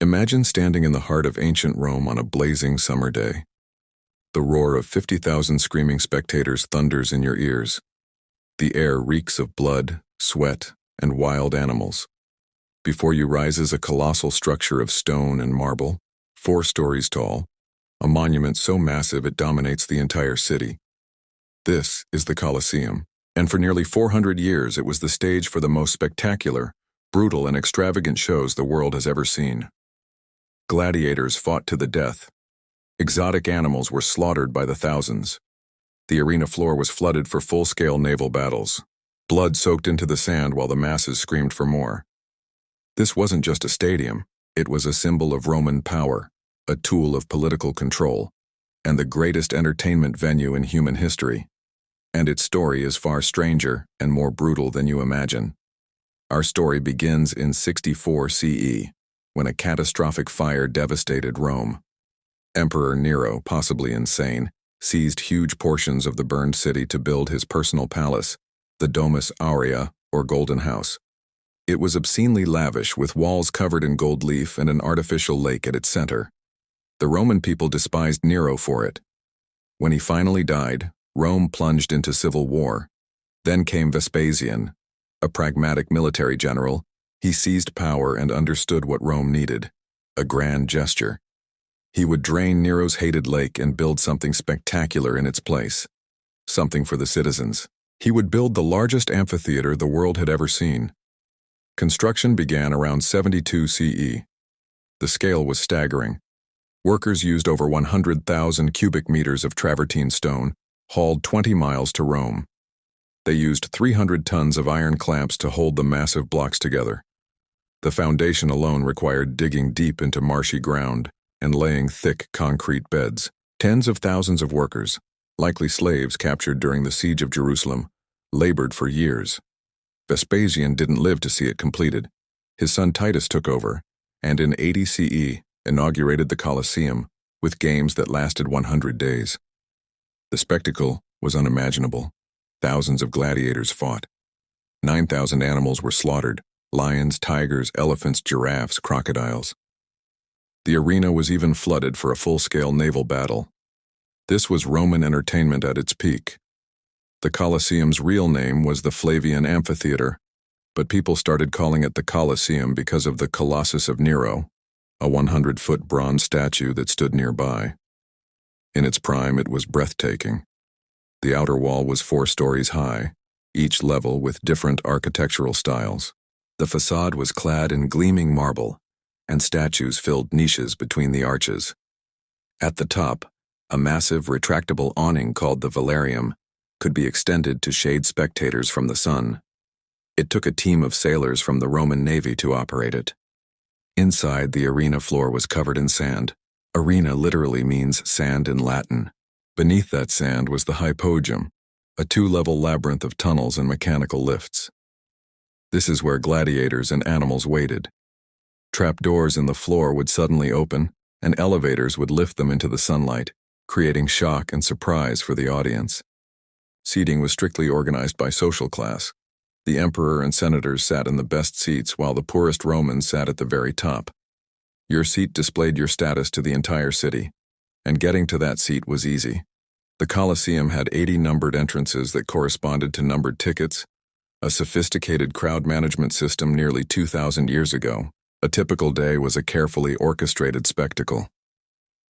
Imagine standing in the heart of ancient Rome on a blazing summer day. The roar of 50,000 screaming spectators thunders in your ears. The air reeks of blood, sweat, and wild animals. Before you rises a colossal structure of stone and marble, 4 stories tall, a monument so massive it dominates the entire city. This is the Colosseum, and for nearly 400 years it was the stage for the most spectacular, brutal, and extravagant shows the world has ever seen. Gladiators fought to the death. Exotic animals were slaughtered by the thousands. The arena floor was flooded for full-scale naval battles. Blood soaked into the sand while the masses screamed for more. This wasn't just a stadium, it was a symbol of Roman power, a tool of political control, and the greatest entertainment venue in human history. And its story is far stranger and more brutal than you imagine. Our story begins in 64 CE, when a catastrophic fire devastated Rome. Emperor Nero, possibly insane, seized huge portions of the burned city to build his personal palace, the Domus Aurea, or Golden House. It was obscenely lavish, with walls covered in gold leaf and an artificial lake at its center. The Roman people despised Nero for it. When he finally died, Rome plunged into civil war. Then came Vespasian, a pragmatic military general. He seized power and understood what Rome needed: a grand gesture. He would drain Nero's hated lake and build something spectacular in its place. Something for the citizens. He would build the largest amphitheater the world had ever seen. Construction began around 72 CE. The scale was staggering. Workers used over 100,000 cubic meters of travertine stone, hauled 20 miles to Rome. They used 300 tons of iron clamps to hold the massive blocks together. The foundation alone required digging deep into marshy ground and laying thick concrete beds. Tens of thousands of workers, likely slaves captured during the siege of Jerusalem, labored for years. Vespasian didn't live to see it completed. His son Titus took over, and in 80 CE inaugurated the Colosseum with games that lasted 100 days. The spectacle was unimaginable. Thousands of gladiators fought. 9,000 animals were slaughtered: lions, tigers, elephants, giraffes, crocodiles. The arena was even flooded for a full-scale naval battle. This was Roman entertainment at its peak. The Colosseum's real name was the Flavian Amphitheater, but people started calling it the Colosseum because of the Colossus of Nero, a 100-foot bronze statue that stood nearby. In its prime, it was breathtaking. The outer wall was 4 stories high, each level with different architectural styles. The facade was clad in gleaming marble, and statues filled niches between the arches. At the top, a massive retractable awning called the velarium could be extended to shade spectators from the sun. It took a team of sailors from the Roman Navy to operate it. Inside, the arena floor was covered in sand. Arena literally means sand in Latin. Beneath that sand was the hypogeum, a 2-level labyrinth of tunnels and mechanical lifts. This is where gladiators and animals waited. Trapdoors in the floor would suddenly open, and elevators would lift them into the sunlight, creating shock and surprise for the audience. Seating was strictly organized by social class. The emperor and senators sat in the best seats, while the poorest Romans sat at the very top. Your seat displayed your status to the entire city, and getting to that seat was easy. The Colosseum had 80 numbered entrances that corresponded to numbered tickets, a sophisticated crowd management system nearly 2,000 years ago. A typical day was a carefully orchestrated spectacle.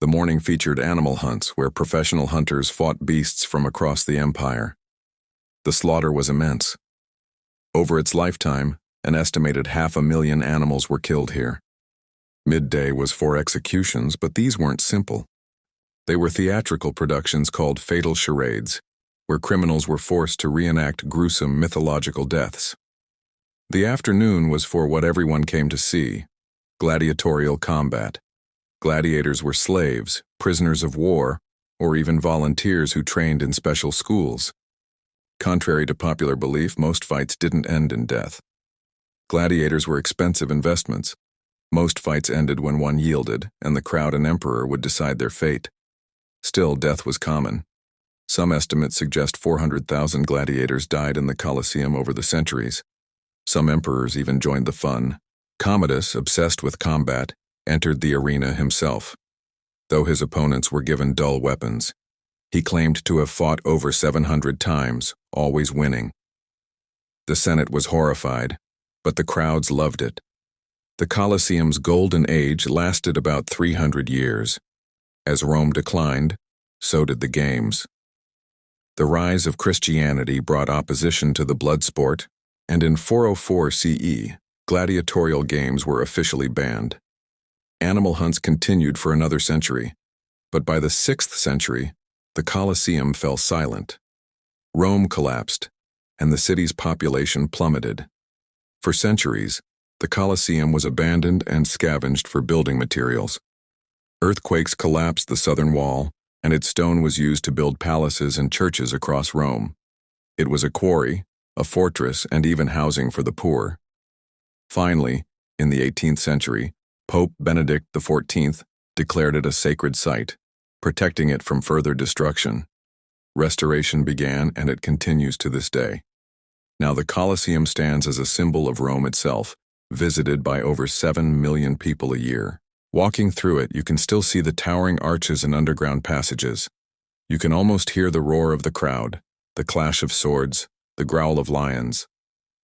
The morning featured animal hunts where professional hunters fought beasts from across the empire. The slaughter was immense. Over its lifetime, an estimated 500,000 animals were killed here. Midday was for executions, but these weren't simple. They were theatrical productions called fatal charades, where criminals were forced to reenact gruesome mythological deaths. The afternoon was for what everyone came to see: gladiatorial combat. Gladiators were slaves, prisoners of war, or even volunteers who trained in special schools. Contrary to popular belief, most fights didn't end in death. Gladiators were expensive investments. Most fights ended when one yielded, and the crowd and emperor would decide their fate. Still, death was common. Some estimates suggest 400,000 gladiators died in the Colosseum over the centuries. Some emperors even joined the fun. Commodus, obsessed with combat, entered the arena himself. Though his opponents were given dull weapons, he claimed to have fought over 700 times, always winning. The Senate was horrified, but the crowds loved it. The Colosseum's golden age lasted about 300 years. As Rome declined, so did the games. The rise of Christianity brought opposition to the blood sport, and in 404 CE, gladiatorial games were officially banned. Animal hunts continued for another century, but by the 6th century, the Colosseum fell silent. Rome collapsed, and the city's population plummeted. For centuries, the Colosseum was abandoned and scavenged for building materials. Earthquakes collapsed the southern wall, and its stone was used to build palaces and churches across Rome. It was a quarry, a fortress, and even housing for the poor. Finally, in the 18th century, Pope Benedict XIV declared it a sacred site, protecting it from further destruction. Restoration began, and it continues to this day. Now the Colosseum stands as a symbol of Rome itself, visited by over 7 million people a year. Walking through it, you can still see the towering arches and underground passages. You can almost hear the roar of the crowd, the clash of swords, the growl of lions.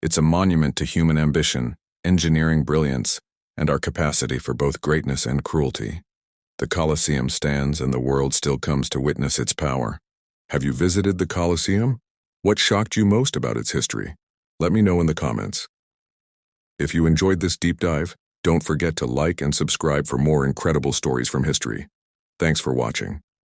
It's a monument to human ambition, engineering brilliance, and our capacity for both greatness and cruelty. The Colosseum stands, and the world still comes to witness its power. Have you visited the Colosseum? What shocked you most about its history? Let me know in the comments. If you enjoyed this deep dive, don't forget to like and subscribe for more incredible stories from history. Thanks for watching.